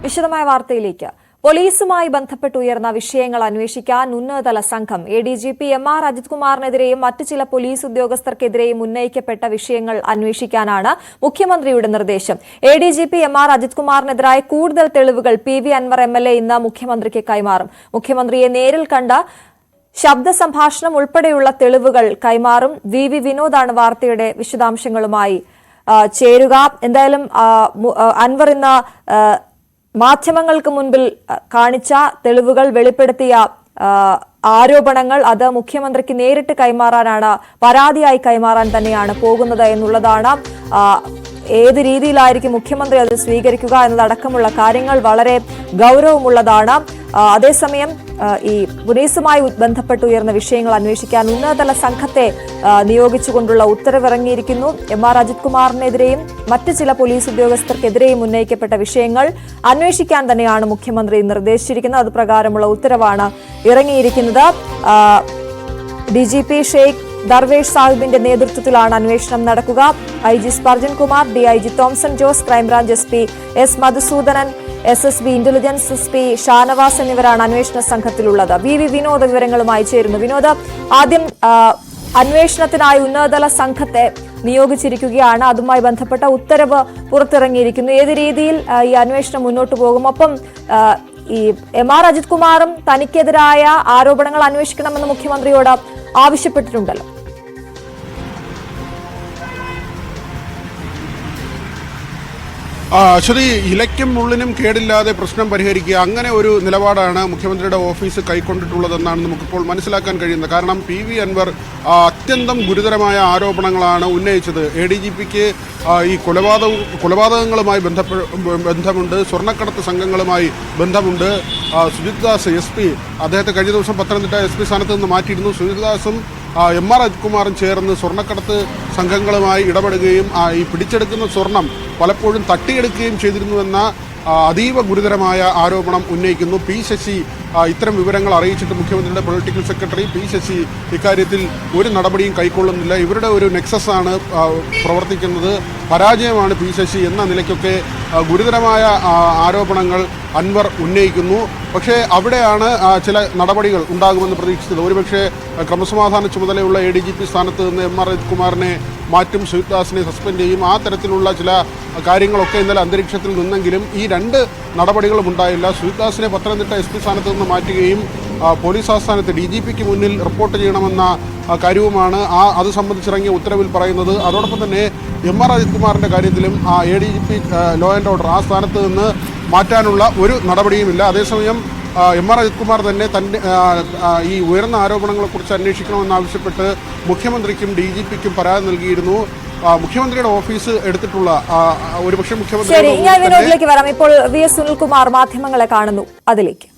വിശദമായ വാർത്തയിലേക്ക്. പോലീസുമായി ബന്ധപ്പെട്ട് ഉയർന്ന വിഷയങ്ങൾ അന്വേഷിക്കാൻ ഉന്നതതല സംഘം എഡിജിപി എം.ആർ. അജിത് കുമാറിനെതിരെയും മറ്റു ചില പോലീസ് ഉദ്യോഗസ്ഥർക്കെതിരെയും ഉന്നയിക്കപ്പെട്ട വിഷയങ്ങൾ അന്വേഷിക്കാനാണ് മുഖ്യമന്ത്രിയുടെ നിർദ്ദേശം. എഡിജിപി എം.ആർ. അജിത് കുമാറിനെതിരായ കൂടുതൽ തെളിവുകൾ പി.വി. അൻവർ എം.എൽ.എ. ഇന്ന് മുഖ്യമന്ത്രിക്ക് കൈമാറും. മുഖ്യമന്ത്രിയെ നേരിൽ കണ്ട ശബ്ദ സംഭാഷണം ഉൾപ്പെടെയുള്ള തെളിവുകൾ കൈമാറും. വി വിനോദാണ് വാർത്തയുടെ വിശദാംശങ്ങളുമായി ചേരുക. എന്തായാലും അൻവർ ഇന്ന് മാധ്യമങ്ങൾക്ക് മുൻപിൽ കാണിച്ച തെളിവുകൾ, വെളിപ്പെടുത്തിയ ആരോപണങ്ങൾ അത് മുഖ്യമന്ത്രിക്ക് നേരിട്ട് കൈമാറാനാണ്, പരാതിയായി കൈമാറാൻ തന്നെയാണ് പോകുന്നത് എന്നുള്ളതാണ്. ഏത് രീതിയിലായിരിക്കും മുഖ്യമന്ത്രി അത് സ്വീകരിക്കുക എന്നതടക്കമുള്ള കാര്യങ്ങൾ വളരെ ഗൗരവമുള്ളതാണ്. അതേസമയം ഈ പോലീസുമായി ബന്ധപ്പെട്ട് ഉയർന്ന വിഷയങ്ങൾ അന്വേഷിക്കാൻ ഉന്നതതല സംഘത്തെ നിയോഗിച്ചുകൊണ്ടുള്ള ഉത്തരവിറങ്ങിയിരിക്കുന്നു. എം.ആർ. അജിത് കുമാറിനെതിരെയും മറ്റ് ചില പോലീസ് ഉദ്യോഗസ്ഥർക്കെതിരെയും ഉന്നയിക്കപ്പെട്ട വിഷയങ്ങൾ അന്വേഷിക്കാൻ തന്നെയാണ് മുഖ്യമന്ത്രി നിർദ്ദേശിച്ചിരിക്കുന്നത്. അതുപ്രകാരമുള്ള ഉത്തരവാണ് ഇറങ്ങിയിരിക്കുന്നത്. DGP ഷെയ്ഖ് ദർവേഷ് സാഹിബിന്റെ നേതൃത്വത്തിലാണ് അന്വേഷണം നടക്കുക. IG Spurgeon Kumar, DIG Thomson Jose, crime branch SP S Madhusoodanan, SSB intelligence SP Shanavas എന്നിവരാണ് അന്വേഷണ സംഘത്തിലുള്ളത്. വി വിനോദ് വിവരങ്ങളുമായി ചേരുന്നു. വിനോദ്, ആദ്യം അന്വേഷണത്തിനായി ഉന്നതതല സംഘത്തെ നിയോഗിച്ചിരിക്കുകയാണ്. അതുമായി ബന്ധപ്പെട്ട ഉത്തരവ് പുറത്തിറങ്ങിയിരിക്കുന്നു. ഏത് രീതിയിൽ ഈ അന്വേഷണം മുന്നോട്ട് പോകും? ഒപ്പം ഈ എം.ആർ. അജിത് കുമാറും തനിക്കെതിരായ ആരോപണങ്ങൾ അന്വേഷിക്കണമെന്ന് മുഖ്യമന്ത്രിയോട് ആവശ്യപ്പെട്ടിട്ടുണ്ടല്ലോ. അശ്വതി, ഇലയ്ക്കും മുള്ളിനും കേടില്ലാതെ പ്രശ്നം പരിഹരിക്കുക, അങ്ങനെ ഒരു നിലപാടാണ് മുഖ്യമന്ത്രിയുടെ ഓഫീസ് കൈക്കൊണ്ടിട്ടുള്ളതെന്നാണ് നമുക്കിപ്പോൾ മനസ്സിലാക്കാൻ കഴിയുന്നത്. കാരണം പി.വി. അൻവർ അത്യന്തം ഗുരുതരമായ ആരോപണങ്ങളാണ് ഉന്നയിച്ചത്. ADGPക്ക് ഈ കൊലപാതകങ്ങളുമായി ബന്ധമുണ്ട്, സ്വർണ്ണക്കടത്ത് സംഘങ്ങളുമായി ബന്ധമുണ്ട്. സുജിത് ദാസ് SP, അദ്ദേഹത്തെ കഴിഞ്ഞ ദിവസം പത്തനംതിട്ട SP സ്ഥാനത്ത് നിന്ന് മാറ്റിയിരുന്നു. സുജിത് ദാസും എം.ആർ. അജിത് കുമാറും ചേർന്ന് സ്വർണ്ണക്കടത്ത് സംഘങ്ങളുമായി ഇടപെടുകയും ഈ പിടിച്ചെടുക്കുന്ന സ്വർണം പലപ്പോഴും തട്ടിയെടുക്കുകയും ചെയ്തിരുന്നുവെന്ന അതീവ ഗുരുതരമായ ആരോപണം ഉന്നയിക്കുന്നു. പി ശശി ഇത്തരം വിവരങ്ങൾ അറിയിച്ചിട്ട് മുഖ്യമന്ത്രിയുടെ പൊളിറ്റിക്കൽ സെക്രട്ടറി പി ശശി ഇക്കാര്യത്തിൽ ഒരു നടപടിയും കൈക്കൊള്ളുന്നില്ല. ഇവരുടെ ഒരു നെക്സസ് ആണ് പ്രവർത്തിക്കുന്നത്. പരാജയമാണ് പി ശശി എന്ന നിലയ്ക്കൊക്കെ ഗുരുതരമായ ആരോപണങ്ങൾ അൻവർ ഉന്നയിക്കുന്നു. പക്ഷേ അവിടെയാണ് ചില നടപടികൾ ഉണ്ടാകുമെന്ന് പ്രതീക്ഷിച്ചത്. ഒരുപക്ഷെ ക്രമസമാധാന ചുമതലയുള്ള ADGP സ്ഥാനത്ത് നിന്ന് എം.ആർ. അജിത് കുമാറിനെ മാറ്റും, സുജിത് ദാസിനെ സസ്പെൻഡ് ചെയ്യും. ആ തരത്തിലുള്ള ചില കാര്യങ്ങളൊക്കെ ഇന്നലെ അന്തരീക്ഷത്തിൽ നിന്നെങ്കിലും ഈ രണ്ട് നടപടികളും ഉണ്ടായില്ല. സുജിത് ദാസിനെ പത്തനംതിട്ട SP സ്ഥാനത്ത് നിന്ന് മാറ്റുകയും പോലീസ് ആസ്ഥാനത്ത് DGPക്ക് മുന്നിൽ റിപ്പോർട്ട് ചെയ്യണമെന്ന കാര്യവുമാണ് അത് സംബന്ധിച്ചിറങ്ങിയ ഉത്തരവിൽ പറയുന്നത്. അതോടൊപ്പം തന്നെ എം.ആർ. അജിത് കുമാറിൻ്റെ കാര്യത്തിലും ADGP ലോ ആൻഡ് ഓർഡർ ആ സ്ഥാനത്ത് നിന്ന് മാറ്റാനുള്ള ഒരു നടപടിയുമില്ല. അതേസമയം എം.ആർ. അജിത് കുമാർ തന്നെ ഈ ഉയർന്ന ആരോപണങ്ങളെക്കുറിച്ച് അന്വേഷിക്കണമെന്നാവശ്യപ്പെട്ട് മുഖ്യമന്ത്രിക്കും DGPക്കും പരാതി നൽകിയിരുന്നു. മുഖ്യമന്ത്രിയുടെ ഓഫീസ് എടുത്തിട്ടുള്ള ഒരുപക്ഷെ മുഖ്യമന്ത്രിയിലേക്ക് വരാം. ഇപ്പോൾ VS സുനിൽകുമാർ മാധ്യമങ്ങളെ കാണുന്നു, അതിലേക്ക്.